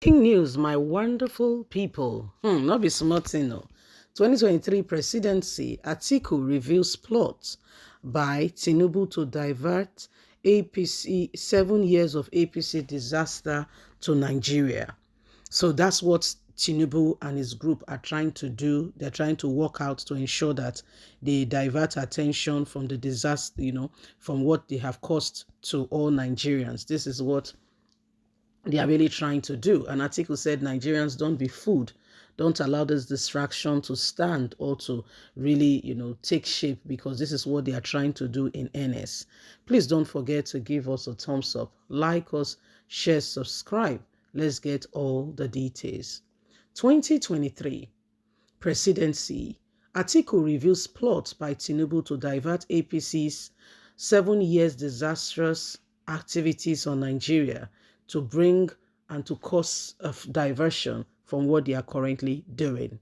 King news, my wonderful people. Not be smart, you know. 2023 presidency, Atiku reveals plot by Tinubu to divert APC, 7 years of APC disaster to Nigeria. So that's what Tinubu and his group are trying to do. They're trying to work out to ensure that they divert attention from the disaster, from what they have caused to all Nigerians. This is what they are really trying to do. An article said, Nigerians, don't be fooled. Don't allow this distraction to stand or to really, take shape, because this is what they are trying to do in earnest. Please don't forget to give us a thumbs up, like us, share, subscribe. Let's get all the details. 2023 presidency. Atiku reveals plot by Tinubu to divert APC's 7 years disastrous activities on Nigeria to bring and to cause a diversion from what they are currently doing.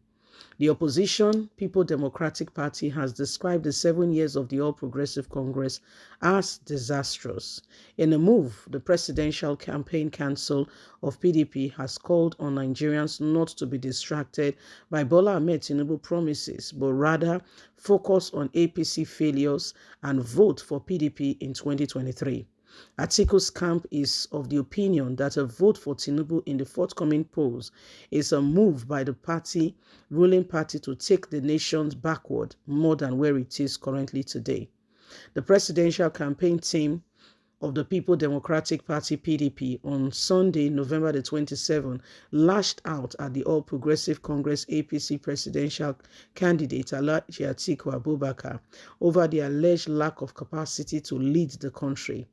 The opposition, People Democratic Party, has described the 7 years of the All Progressive Congress as disastrous. In a move, the Presidential Campaign Council of PDP has called on Nigerians not to be distracted by Bola Ahmed Tinubu promises, but rather focus on APC failures and vote for PDP in 2023. Atiku's camp is of the opinion that a vote for Tinubu in the forthcoming polls is a move by the ruling party to take the nation backward more than where it is currently today. The presidential campaign team of the People Democratic Party (PDP) on Sunday, November the 27th, lashed out at the All Progressive Congress APC presidential candidate Alhaji Atiku Abubakar over the alleged lack of capacity to lead the country.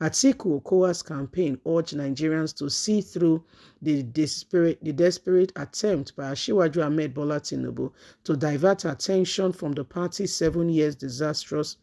Atiku Okowa's campaign urged Nigerians to see through the desperate attempt by Asiwaju Ahmed Bola Tinubu to divert attention from the party's 7 years disastrous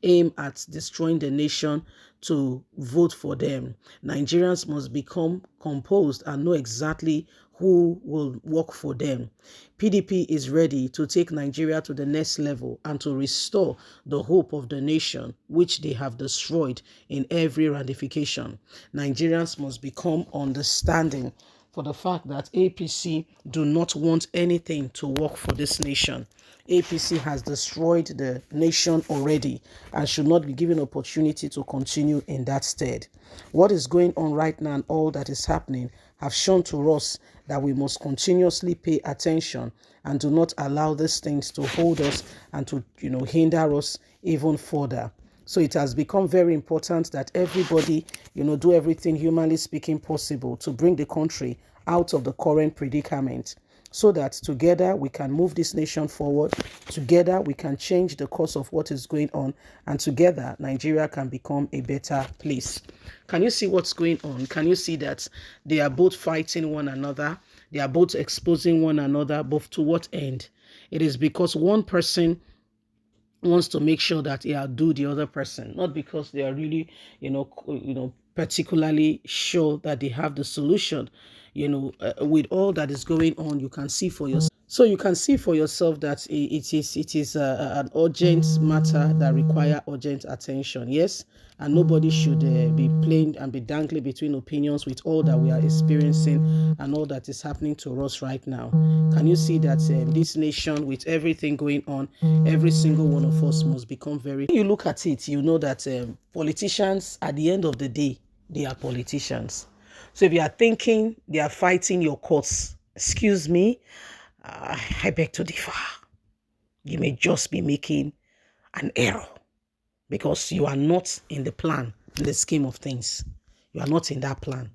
aim at destroying the nation to vote for them. Nigerians must become composed and know exactly who will work for them. PDP is ready to take Nigeria to the next level and to restore the hope of the nation, which they have destroyed in every ramification. Nigerians must become understanding for the fact that APC do not want anything to work for this nation. APC has destroyed the nation already and should not be given opportunity to continue in that stead. What is going on right now and all that is happening have shown to us that we must continuously pay attention and do not allow these things to hold us and to, hinder us even further. So it has become very important that everybody, do everything humanly speaking possible to bring the country out of the current predicament, so that together we can move this nation forward, together we can change the course of what is going on, and together Nigeria can become a better place. Can you see what's going on? Can you see that they are both fighting one another? They are both exposing one another, but to what end? It is because one person wants to make sure that they outdo the other person, not because they are really, particularly sure that they have the solution. With all that is going on, you can see for yourself. So you can see for yourself that it is an urgent matter that require urgent attention. Yes, and nobody should be playing and be dangling between opinions with all that we are experiencing and all that is happening to us right now. Can you see that this nation, with everything going on, every single one of us must become very. When you look at it, you know that politicians, at the end of the day, they are politicians. So if you are thinking they are fighting your cause, excuse me, I beg to differ. You may just be making an error because you are not in the plan, in the scheme of things. You are not in that plan.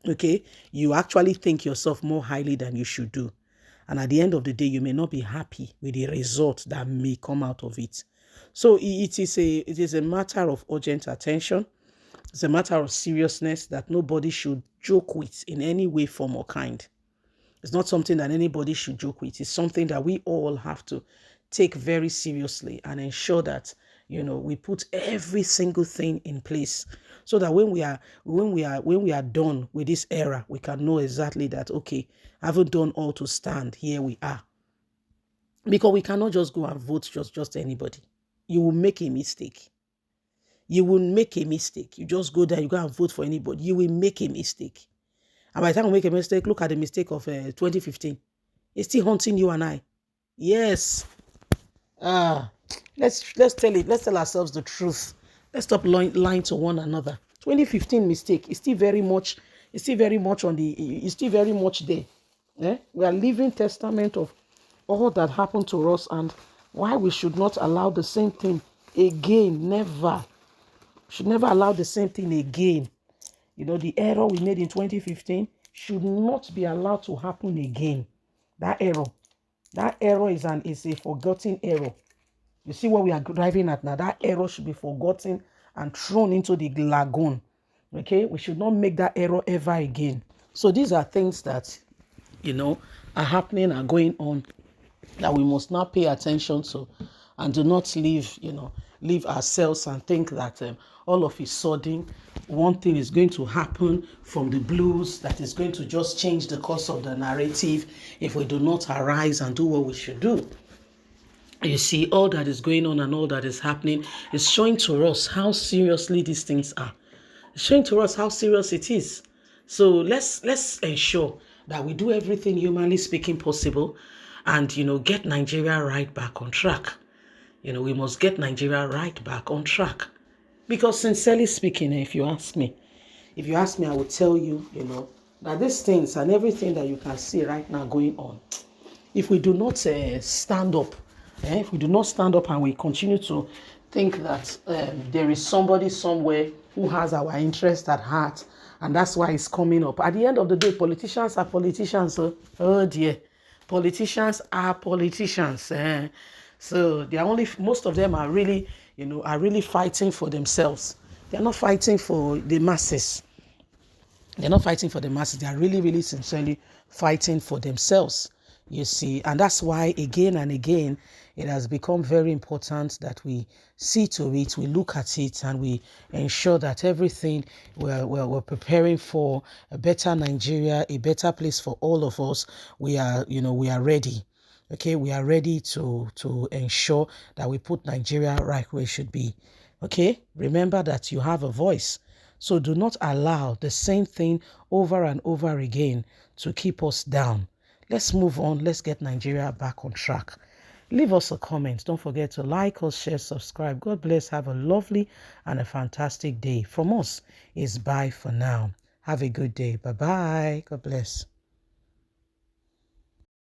Okay? You actually think yourself more highly than you should do. And at the end of the day, you may not be happy with the result that may come out of it. So it is a matter of urgent attention. It's a matter of seriousness that nobody should joke with in any way, form, or kind. It's not something that anybody should joke with. It's something that we all have to take very seriously and ensure that, we put every single thing in place so that when we are done with this era, we can know exactly that, okay, I haven't done all to stand. Here we are. Because we cannot just go and vote just anybody. You will make a mistake. You will make a mistake. You just go there, you go and vote for anybody. You will make a mistake. And by the time we make a mistake, look at the mistake of 2015. It's still haunting you and I. Yes. Let's tell it. Let's tell ourselves the truth. Let's stop lying to one another. 2015 mistake is still very much. It's still very much on the. It's still very much there. We are living testament of all that happened to us and why we should not allow the same thing again. Never. Should never allow the same thing again. The error we made in 2015 should not be allowed to happen again. That error is a forgotten error. You see what we are driving at now? That error should be forgotten and thrown into the lagoon. Okay? We should not make that error ever again. So these are things that, are happening and going on that we must now pay attention to and do not leave ourselves and think that all of a sudden one thing is going to happen from the blues that is going to just change the course of the narrative if we do not arise and do what we should do. You see, all that is going on and all that is happening is showing to us how seriously these things are. It's showing to us how serious it is. So let's ensure that we do everything humanly speaking possible and, get Nigeria right back on track. We must get Nigeria right back on track. Because sincerely speaking, if you ask me, I will tell you, that these things and everything that you can see right now going on, if we do not stand up, if we do not stand up and we continue to think that there is somebody somewhere who has our interest at heart, and that's why it's coming up. At the end of the day, politicians are politicians. Oh dear, politicians are politicians. So they are most of them are really, fighting for themselves. They're not fighting for the masses. They're not fighting for the masses. They are really, really sincerely fighting for themselves, you see. And that's why again and again, it has become very important that we see to it, we look at it, and we ensure that everything we're preparing for a better Nigeria, a better place for all of us. We are ready. Okay, we are ready to ensure that we put Nigeria right where it should be. Okay, remember that you have a voice. So do not allow the same thing over and over again to keep us down. Let's move on. Let's get Nigeria back on track. Leave us a comment. Don't forget to like us, share, subscribe. God bless. Have a lovely and a fantastic day. From us is bye for now. Have a good day. Bye-bye. God bless.